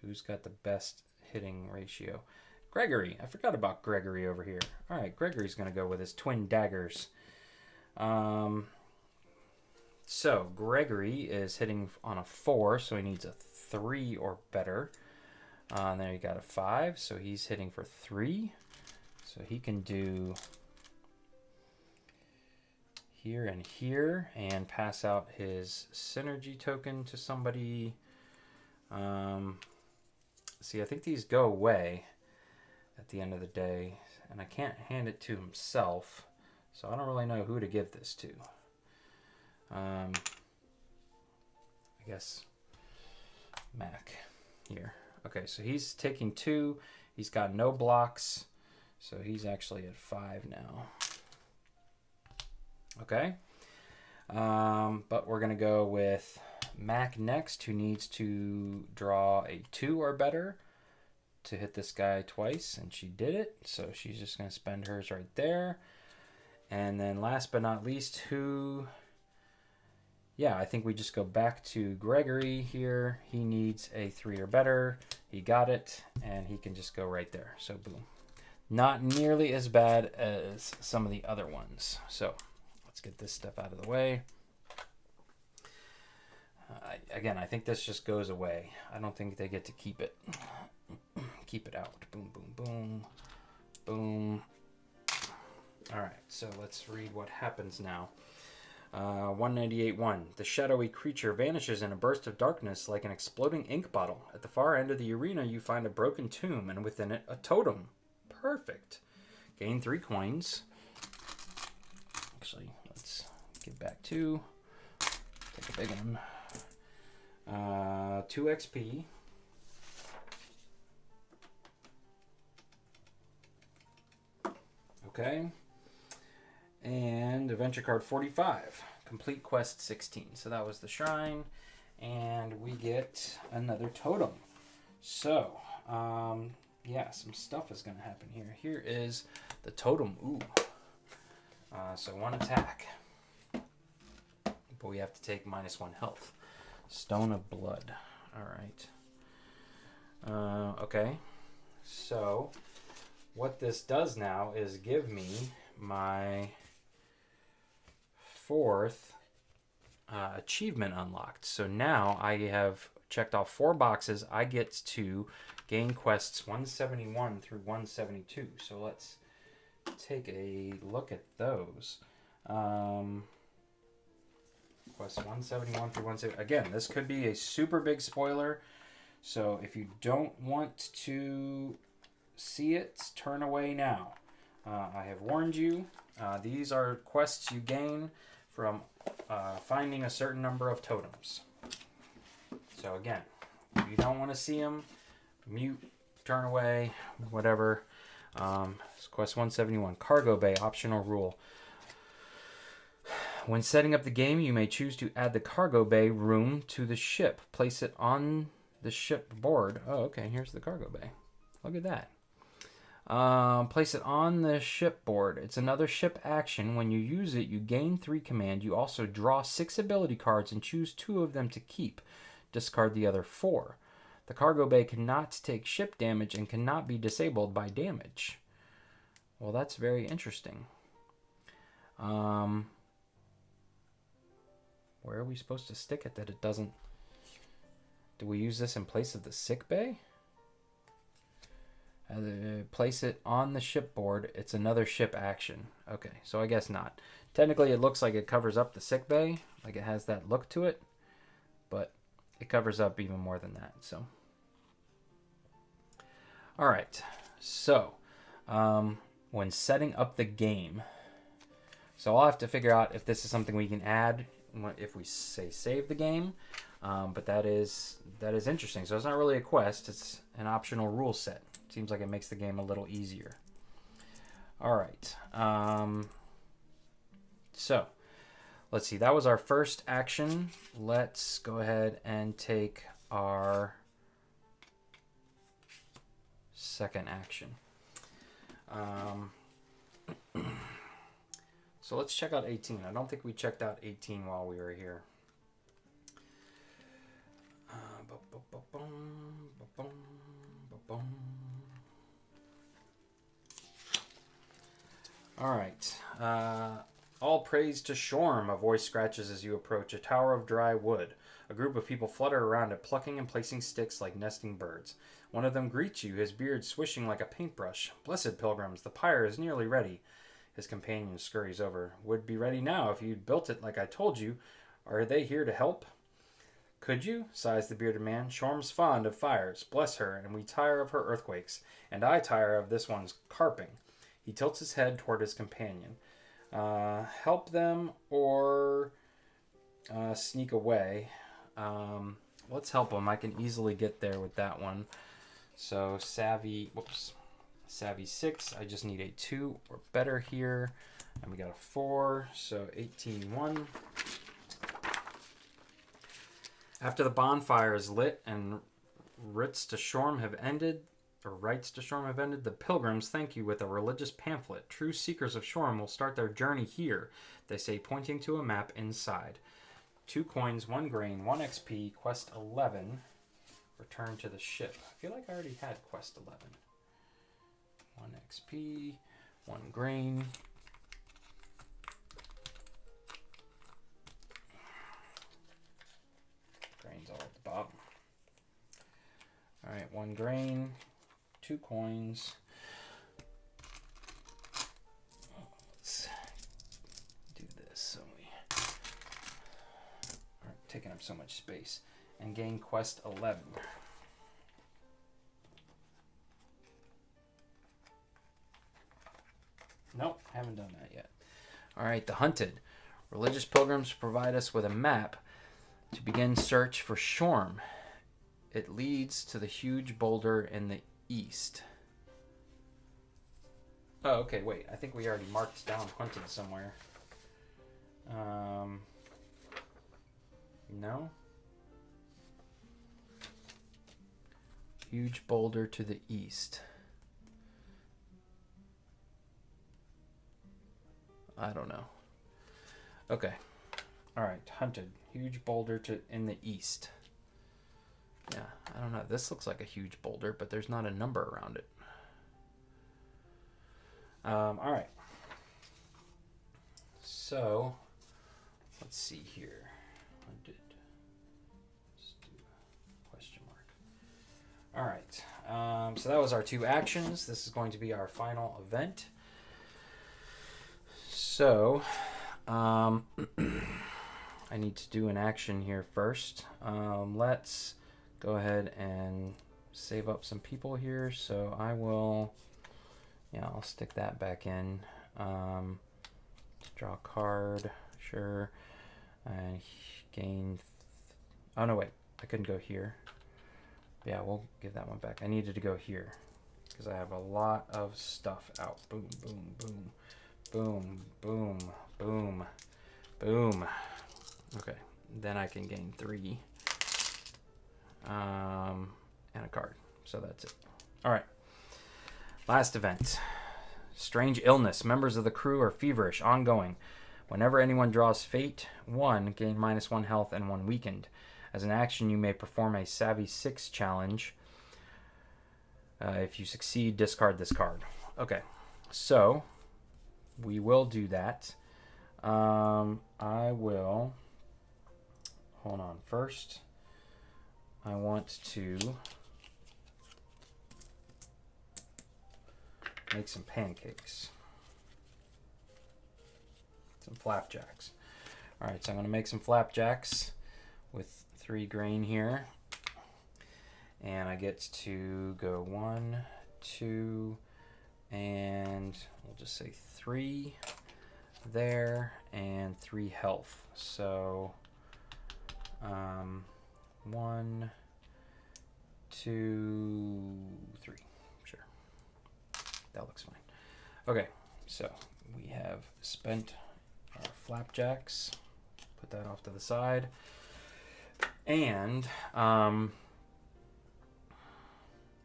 S1: who's got the best hitting ratio? Gregory. I forgot about Gregory over here. All right, Gregory's going to go with his twin daggers. So, Gregory is hitting on a 4, so he needs a 3 or better. And there you got a 5, so he's hitting for 3. So he can do here and here and pass out his synergy token to somebody. See, I think these go away at the end of the day. And I can't hand it to himself, so I don't really know who to give this to. I guess Mac here. Okay, so he's taking 2. He's got no blocks, so he's actually at 5 now. Okay. But we're going to go with Mac next, who needs to draw a 2 or better to hit this guy twice, and she did it. So she's just going to spend hers right there. And then last but not least, who... Yeah, I think we just go back to Gregory here. He needs a 3 or better. He got it, and he can just go right there. So boom. Not nearly as bad as some of the other ones. So let's get this stuff out of the way. Again, I think this just goes away. I don't think they get to keep it. Keep it out. Boom, boom, boom. Boom. All right, so let's read what happens now. 198.1. The shadowy creature vanishes in a burst of darkness like an exploding ink bottle. At the far end of the arena, you find a broken tomb, and within it, a totem. Perfect. Gain 3 coins. Actually, let's get back to... Take a big one. 2 XP. Okay. And adventure card 45. Complete quest 16. So that was the shrine. And we get another totem. So, yeah, some stuff is going to happen here. Here is the totem. Ooh. So 1 attack. But we have to take -1 health. Stone of Blood. All right. Okay. So what this does now is give me my 4th achievement unlocked. So now I have checked off 4 boxes. I get to gain quests 171 through 172. So let's take a look at those. Quest 171 through 170. Again, this could be a super big spoiler. So if you don't want to see it, turn away now. I have warned you. These are quests you gain from finding a certain number of totems. So again, if you don't want to see them, mute, turn away, whatever. It's quest 171, Cargo Bay, optional rule. When setting up the game, you may choose to add the cargo bay room to the ship. Place it on the ship board. Oh, okay, here's the cargo bay. Look at that. Place it on the ship board. It's another ship action. When you use it, you gain 3 command. You also draw 6 ability cards and choose 2 of them to keep. Discard the other 4. The cargo bay cannot take ship damage and cannot be disabled by damage. Well, that's very interesting. Where are we supposed to stick it that it doesn't... Do we use this in place of the sick bay? Place it on the shipboard. It's another ship action. Okay, so I guess not. Technically, it looks like it covers up the sick bay. Like it has that look to it. But it covers up even more than that. So, all right. So, when setting up the game... So I'll have to figure out if this is something we can add if we say save the game. But that is interesting. So it's not really a quest. It's an optional rule set. Seems like it makes the game a little easier. All right. So let's see. That was our first action. Let's go ahead and take our second action. So let's check out 18. I don't think we checked out 18 while we were here. All right. All praise to Shorm, a voice scratches as you approach a tower of dry wood. A group of people flutter around it, plucking and placing sticks like nesting birds. One of them greets you, his beard swishing like a paintbrush. Blessed pilgrims, the pyre is nearly ready. His companion scurries over. Would be ready now if you'd built it like I told you. Are they here to help? Could you? Sighs the bearded man. Shorm's fond of fires. Bless her, and we tire of her earthquakes. And I tire of this one's carping. He tilts his head toward his companion. Help them or sneak away. Let's help them. I can easily get there with that one. So savvy 6. I just need a 2 or better here. And we got a 4, so 18-1. After the bonfire is lit and rites to Shorm have ended, the pilgrims thank you with a religious pamphlet. True seekers of Shorm will start their journey here, they say, pointing to a map inside. 2 coins, 1 grain, 1 XP, quest 11. Return to the ship. I feel like I already had quest 11. 1 XP, 1 grain. Grain's all at the bottom. Alright, 1 grain, 2 coins. Let's do this so we aren't taking up so much space. And gain quest 11. Nope, haven't done that yet. Alright, the hunted. Religious pilgrims provide us with a map to begin search for Shorm. It leads to the huge boulder in the east. Oh, okay, wait. I think we already marked down hunted somewhere. No? Huge boulder to the east. I don't know. Okay. Alright, hunted. Huge boulder in the east. Yeah, I don't know. This looks like a huge boulder, but there's not a number around it. Alright. So, let's see here. Hunted. Let's do question mark. Alright. So that was our 2 actions. This is going to be our final event. So, I need to do an action here first. Let's go ahead and save up some people here. So I will, I'll stick that back in. Draw a card, sure. And gain. Oh no, wait, I couldn't go here. Yeah, we'll give that one back. I needed to go here because I have a lot of stuff out. Boom, boom, boom. Boom, boom, boom, boom. Okay, then I can gain 3. And a card. So that's it. All right. Last event. Strange illness. Members of the crew are feverish, ongoing. Whenever anyone draws fate, 1, gain -1 health and 1 weakened. As an action, you may perform a Savvy 6 challenge. If you succeed, discard this card. Okay, so we will do that. I will... Hold on. First, I want to make some pancakes. Some flapjacks. Alright, so I'm going to make some flapjacks with 3 grain here. And I get to go 1, 2, and we'll just say 3 there, and 3 health. So 1, 2, 3. Sure. That looks fine. Okay, so we have spent our flapjacks. Put that off to the side. And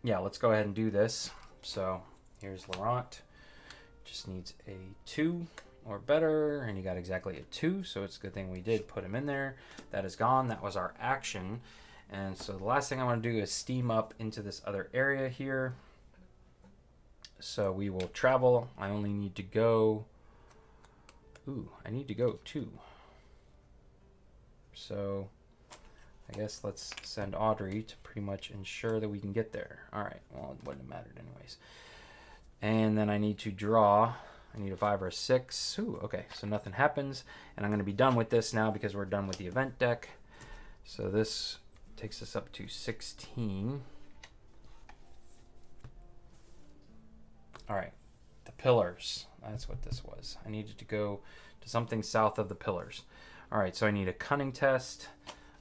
S1: yeah, let's go ahead and do this. So here's Laurent. Just needs a 2 or better, and he got exactly a 2, so it's a good thing we did put him in there. That is gone. That was our action. And so the last thing I want to do is steam up into this other area here. So we will travel. I only need to go... Ooh, I need to go 2. So I guess let's send Audrey to pretty much ensure that we can get there. Alright, well, it wouldn't have mattered anyways. And then I need to draw... I need a 5 or a 6. Ooh, okay, so nothing happens. And I'm going to be done with this now because we're done with the event deck. So this takes us up to 16. All right, the pillars. That's what this was. I needed to go to something south of the pillars. All right, so I need a cunning test.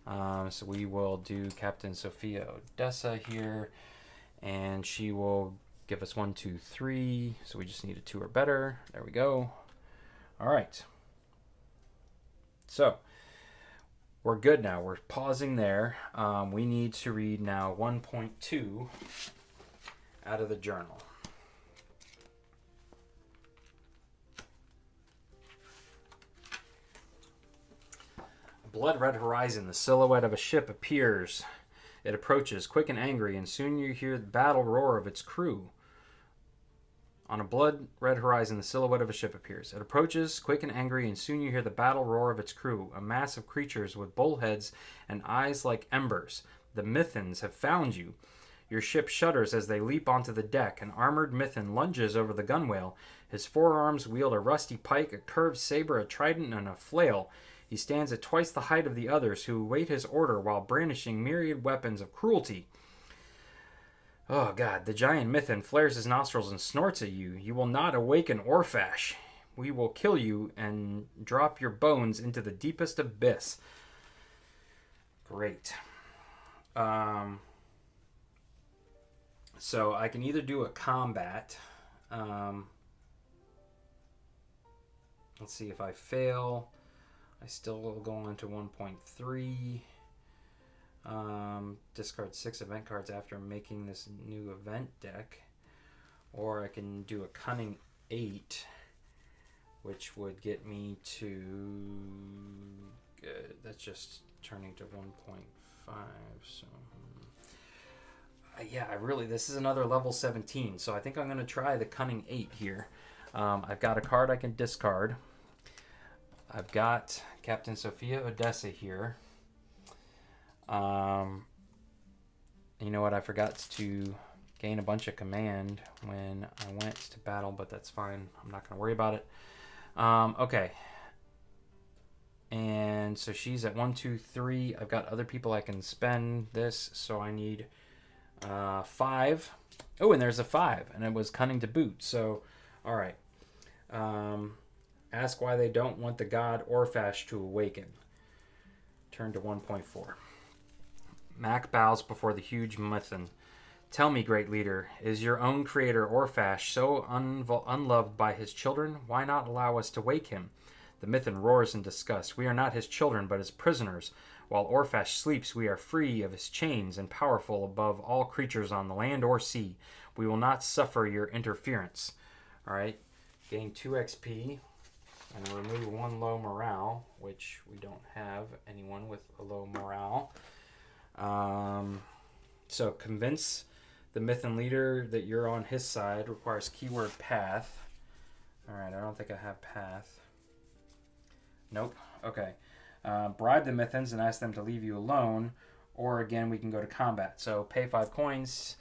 S1: So we will do Captain Sophia Odessa here, and she will give us 1, 2, 3. So we just need a 2 or better. There we go. All right. So we're good now. We're pausing there. We need to read now 1.2 out of the journal. Blood-red horizon, the silhouette of a ship appears. It approaches, quick and angry, and soon you hear the battle roar of its crew. On a blood-red horizon, the silhouette of a ship appears. It approaches, quick and angry, and soon you hear the battle roar of its crew. A mass of creatures with bullheads and eyes like embers. The Mithans have found you. Your ship shudders as they leap onto the deck. An armored Mithan lunges over the gunwale. His forearms wield a rusty pike, a curved saber, a trident, and a flail. He stands at twice the height of the others, who await his order while brandishing myriad weapons of cruelty. Oh, God. The giant Mithan flares his nostrils and snorts at you. You will not awaken Orphash. We will kill you and drop your bones into the deepest abyss. Great. So I can either do a combat. Let's see if I fail. I still will go on to 1.3. Discard 6 event cards after making this new event deck. Or I can do a Cunning 8, which would get me to... that's just turning to 1.5. So, yeah, this is another level 17. So I think I'm going to try the Cunning 8 here. I've got a card I can discard. I've got Captain Sophia Odessa here. You know what? I forgot to gain a bunch of command when I went to battle, but that's fine. I'm not going to worry about it. Okay. And so she's at 1, 2, 3. I've got other people I can spend this, so I need 5. Oh, and there's a 5, and it was cunning to boot. So, all right. Ask why they don't want the god Orphash to awaken. Turn to 1.4. Mac bows before the huge Mithan. Tell me, great leader, is your own creator Orphash so unloved by his children? Why not allow us to wake him? The Mithan roars in disgust. We are not his children, but his prisoners. While Orphash sleeps, we are free of his chains and powerful above all creatures on the land or sea. We will not suffer your interference. All right, gain 2 XP. And remove 1 low morale, which we don't have anyone with a low morale. So convince the Mithan leader that you're on his side. Requires keyword path. Alright, I don't think I have path. Nope. Okay. Bribe the Mithans and ask them to leave you alone. Or again, we can go to combat. So pay 5 coins.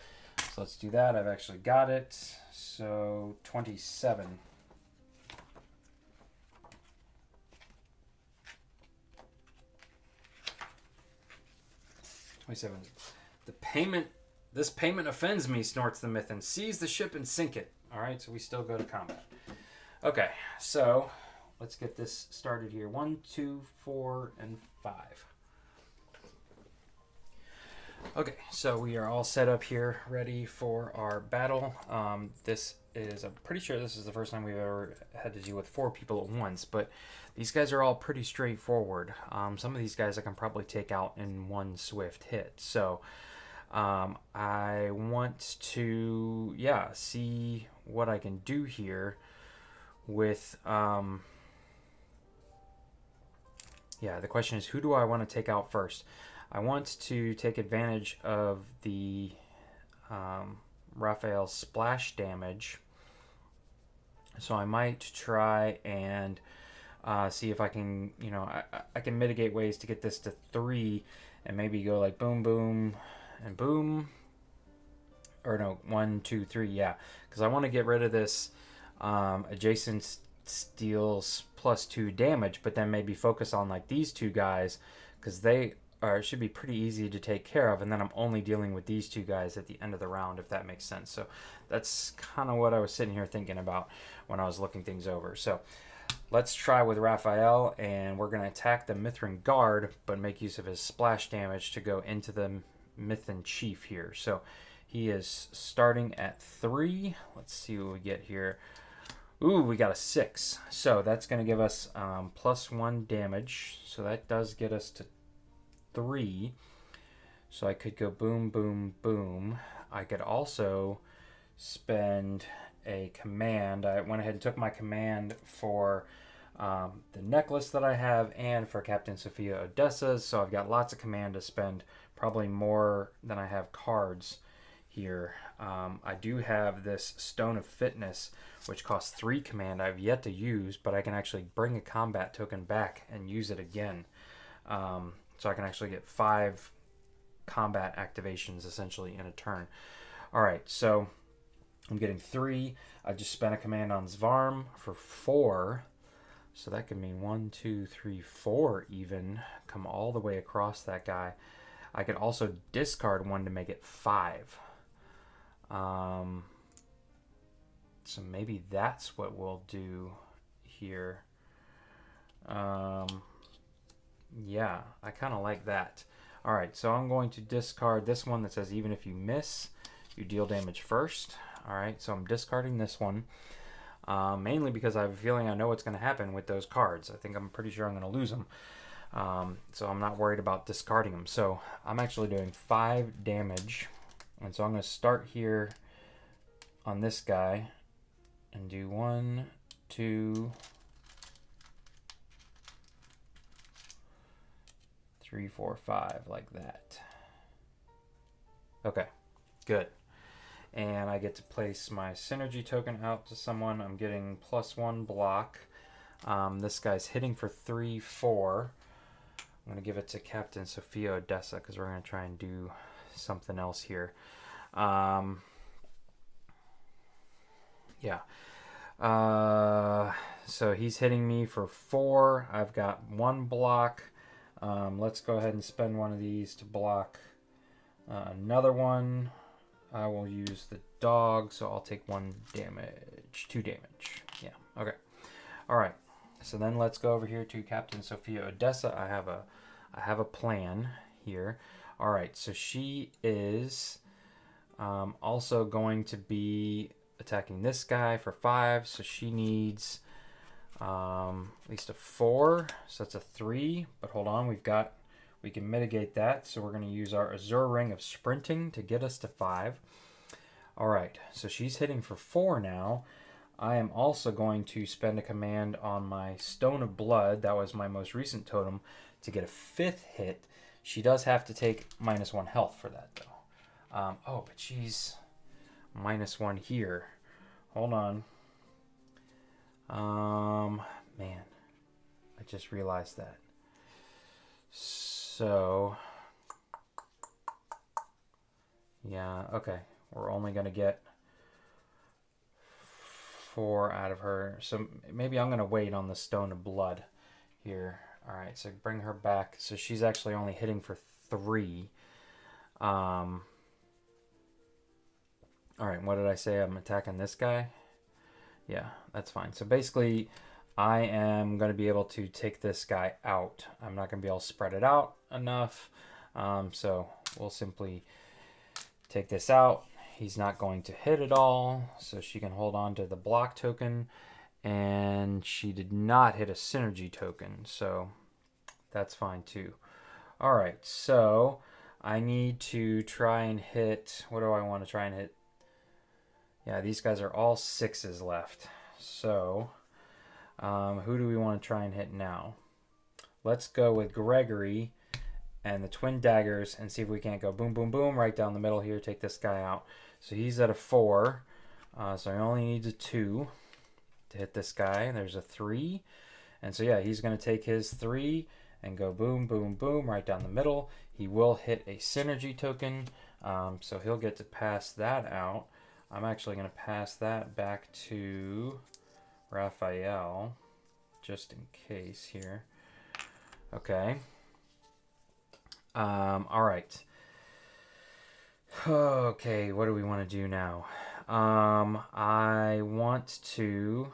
S1: So let's do that. I've actually got it. So 27. 27. This payment offends me, snorts the Mithan. Seize the ship and sink it. Alright, so we still go to combat. Okay, so let's get this started here. 1, 2, 4, and 5. Okay, so we are all set up here, ready for our battle. I'm pretty sure this is the first time we've ever had to deal with 4 people at once, but these guys are all pretty straightforward. Some of these guys I can probably take out in 1 swift hit. So I want to, see what I can do here with, the question is, who do I want to take out first? I want to take advantage of the Raphael's splash damage. So I might try and see if I can, I can mitigate ways to get this to 3 and maybe go like boom, boom, and boom. Or no, 1, 2, 3, yeah. Because I want to get rid of this adjacent steals +2 damage, but then maybe focus on like these 2 guys because they or it should be pretty easy to take care of, and then I'm only dealing with these two guys at the end of the round, if that makes sense. So that's kind of what I was sitting here thinking about when I was looking things over. So let's try with Raphael, and we're going to attack the Mithrin guard, but make use of his splash damage to go into the Mithrin chief here. So he is starting at 3. Let's see what we get here. Ooh, we got a 6. So that's going to give us +1 damage. So that does get us to 3. So I could go boom, boom, boom. I could also spend a command. I went ahead and took my command for the necklace that I have and for Captain Sophia Odessa. So I've got lots of command to spend, probably more than I have cards here. I do have this Stone of Fitness, which costs 3 command. I've yet to use, but I can actually bring a combat token back and use it again. So I can actually get 5 combat activations essentially in a turn. All right, so I'm getting 3. I just spent a command on Svarm for 4. So that could mean 1, 2, 3, 4 even. Come all the way across that guy. I could also discard 1 to make it 5. So maybe that's what we'll do here. Yeah, I kind of like that. All right, so I'm going to discard this one that says even if you miss, you deal damage first. All right, so I'm discarding this one. Mainly because I have a feeling I know what's going to happen with those cards. I'm pretty sure I'm going to lose them. So I'm not worried about discarding them. So I'm actually doing 5 damage. And so I'm going to start here on this guy and do 1, 2, 3, 4, 5, like that. Okay, good. And I get to place my synergy token out to someone. I'm getting +1 block. This guy's hitting for 3, 4. I'm going to give it to Captain Sophia Odessa because we're going to try and do something else here. Yeah. So he's hitting me for 4. I've got 1 block. Let's go ahead and spend one of these to block another one. I will use the dog, so I'll take 1 damage, 2 damage. Yeah, okay. All right. So then let's go over here to Captain Sophia Odessa. I have a plan here. All right. So she is also going to be attacking this guy for 5. So she needs at least a 4. So that's a 3. But hold on, we can mitigate that. So we're going to use our Azure Ring of Sprinting to get us to 5. All right, so she's hitting for 4 now. I am also going to spend a command on my Stone of Blood. That was my most recent totem to get a 5th hit. She does have to take -1 health for that, though. Oh, but she's -1 here. Hold on. Man, I just realized that. So, yeah, okay. We're only going to get 4 out of her. So maybe I'm going to wait on the Stone of Blood here. All right, so bring her back. So she's actually only hitting for 3. All right, what did I say? I'm attacking this guy? Yeah, that's fine. So basically, I am going to be able to take this guy out. I'm not going to be able to spread it out enough. So we'll simply take this out. He's not going to hit at all, so she can hold on to the block token. And she did not hit a synergy token, so that's fine too. All right, so I need to try and hit, what do I want to try and hit? Yeah, these guys are all 6s left. So who do we want to try and hit now? Let's go with Gregory and the twin daggers and see if we can't go boom, boom, boom right down the middle here. Take this guy out. So he's at a 4. So he only needs a 2 to hit this guy. There's a 3. And so yeah, he's going to take his 3 and go boom, boom, boom right down the middle. He will hit a synergy token. So he'll get to pass that out. I'm actually going to pass that back to Raphael just in case here. Okay. All right. Okay, what do we want to do now? I want to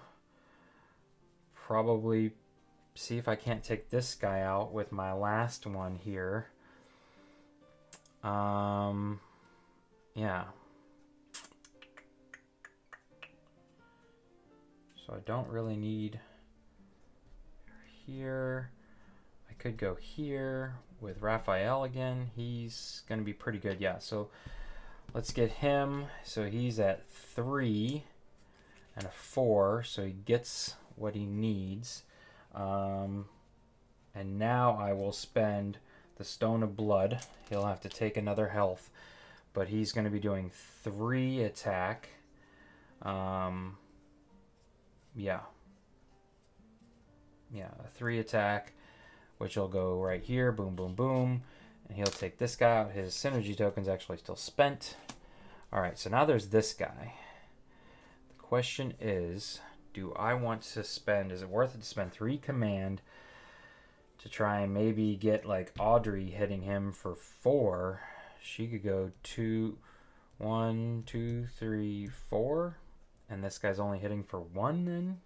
S1: probably see if I can't take this guy out with my last one here. Yeah. So I don't really need here. I could go here with Raphael again. He's going to be pretty good. Yeah, so let's get him. So he's at 3 and a 4, so he gets what he needs. And now I will spend the Stone of Blood. He'll have to take another health, but he's going to be doing 3 attack. Yeah, a 3 attack, which will go right here. Boom, boom, boom. And he'll take this guy out. His synergy token's actually still spent. All right, so now there's this guy. The question is, do I want to spend, is it worth it to spend 3 command to try and maybe get like Audrey hitting him for 4? She could go 1, 2, 3, 4. And this guy's only hitting for 1 then?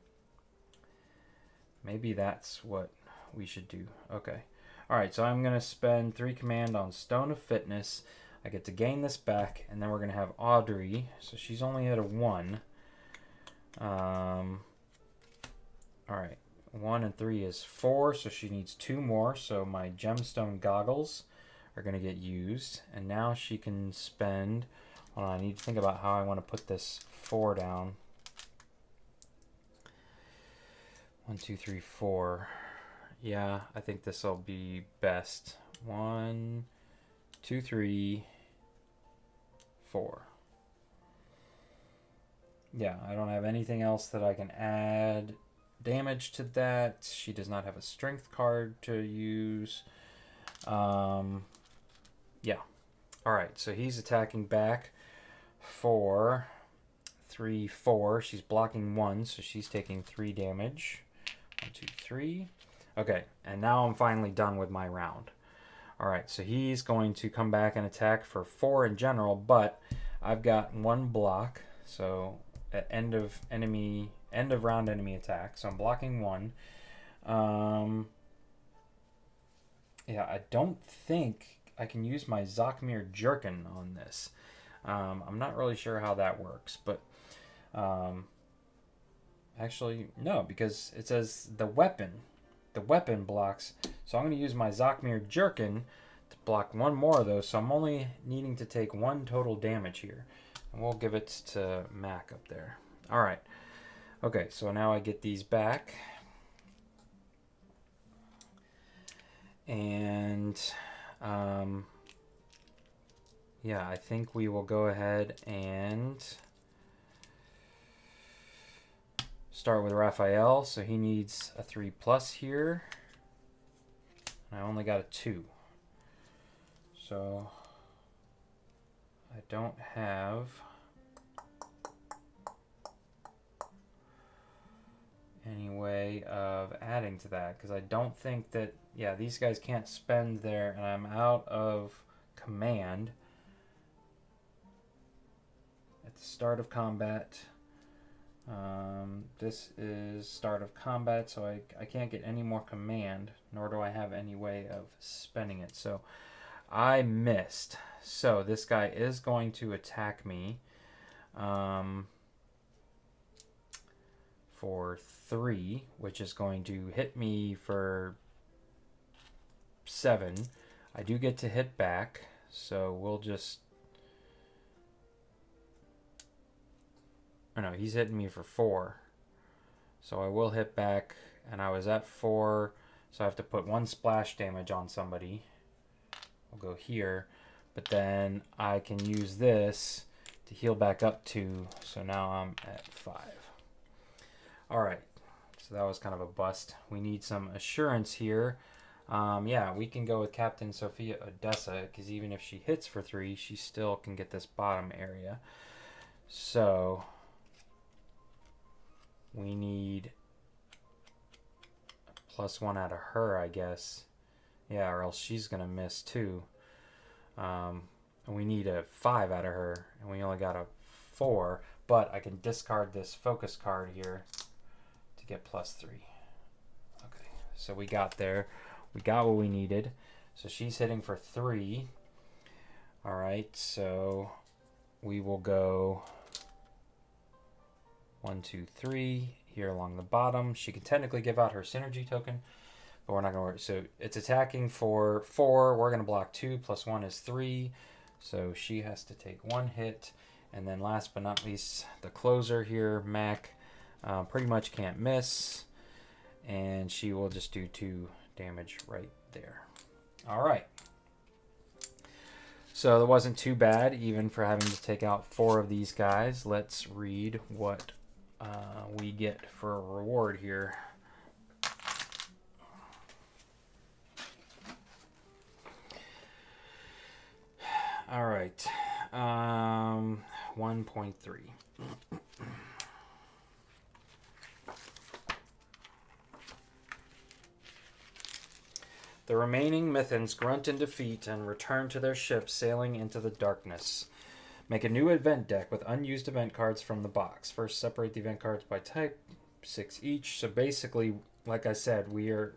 S1: Maybe that's what we should do. Okay. Alright, so I'm going to spend 3 command on Stone of Fitness. I get to gain this back, and then we're going to have Audrey. So she's only at a 1. Alright, 1 and 3 is 4, so she needs 2 more. So my gemstone goggles are going to get used. And now she can spend... Hold on, I need to think about how I want to put this 4 down. 1, 2, 3, 4. Yeah, I think this will be best. 1, 2, 3, 4. Yeah, I don't have anything else that I can add damage to that. She does not have a strength card to use. Yeah. Alright, so he's attacking back for 3, 4. She's blocking 1, so she's taking 3 damage. 1, 2, 3. Okay, and now I'm finally done with my round. Alright, so he's going to come back and attack for 4 in general, but I've got 1 block, so at end of round enemy attack, so I'm blocking 1. Yeah, I don't think I can use my Zokmir Jerkin on this. I'm not really sure how that works, but actually, no, because it says the weapon blocks. So I'm going to use my Zokmir Jerkin to block 1 more of those, so I'm only needing to take 1 total damage here. And we'll give it to Mac up there. Alright. Okay, so now I get these back. And yeah, I think we will go ahead and start with Raphael. So he needs a 3+ here. I only got a 2. So I don't have any way of adding to that, because I don't think that, yeah, these guys can't spend their, and I'm out of command at the start of combat. This is start of combat, so I can't get any more command, nor do I have any way of spending it. So I missed. So this guy is going to attack me for 3, which is going to hit me for 7. I do get to hit back, so we'll just... Oh no, he's hitting me for 4. So I will hit back, and I was at 4, so I have to put 1 splash damage on somebody. We'll go here, but then I can use this to heal back up 2, so now I'm at 5. Alright, so that was kind of a bust. We need some assurance here. Yeah, we can go with Captain Sophia Odessa, because even if she hits for 3, she still can get this bottom area. So we need a +1 out of her, I guess, Yeah, or else she's going to miss too. And we need a 5 out of her, and we only got a 4. But I can discard this focus card here to get +3. Okay, so we got there. We got what we needed. So she's hitting for 3. All right, so we will go 1, 2, 3 here along the bottom. She can technically give out her synergy token, but we're not going to worry. So it's attacking for 4. We're going to block 2. +1 is 3. So she has to take 1 hit. And then last but not least, the closer here, Mac, pretty much can't miss. And she will just do 2 damage right there. All right. So that wasn't too bad, even for having to take out 4 of these guys. Let's read what we get for a reward here. All right. 1.3. The remaining Mythans grunt in defeat and return to their ships, sailing into the darkness. Make a new event deck with unused event cards from the box. First, separate the event cards by type, 6 each. So basically, like I said, we are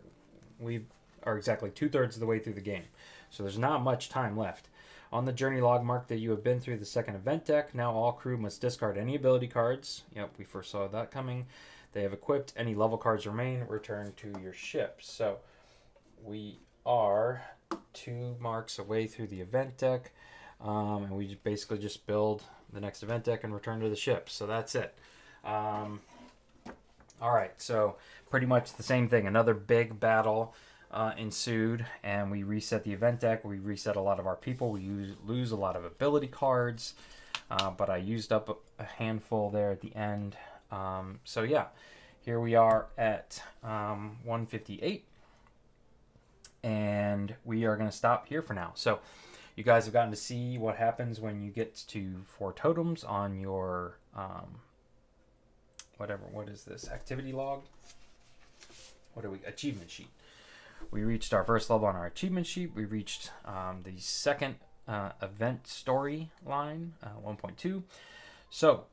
S1: exactly 2/3 of the way through the game. So there's not much time left. On the journey log, mark that you have been through the second event deck. Now all crew must discard any ability cards. Yep, we first saw that coming. They have equipped. Any level cards remain. Return to your ship. So we are 2 marks away through the event deck. And we basically just build the next event deck and return to the ship. So that's it. All right, so pretty much the same thing. Another big battle ensued, and we reset the event deck. We reset a lot of our people. We lose a lot of ability cards, but I used up a handful there at the end. So yeah, here we are at 158, and we are going to stop here for now. So you guys have gotten to see what happens when you get to 4 totems on your what is this, activity log? Achievement sheet. We reached our first level on our achievement sheet. We reached the second event story line, 1.2. So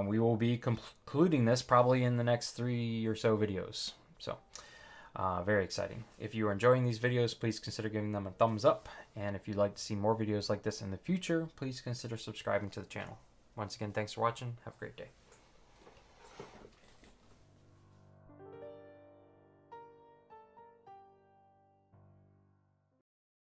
S1: we will be concluding this probably in the next 3 or so videos. So very exciting. If you are enjoying these videos, please consider giving them a thumbs up. And if you'd like to see more videos like this in the future, please consider subscribing to the channel. Once again, thanks for watching. Have a great day.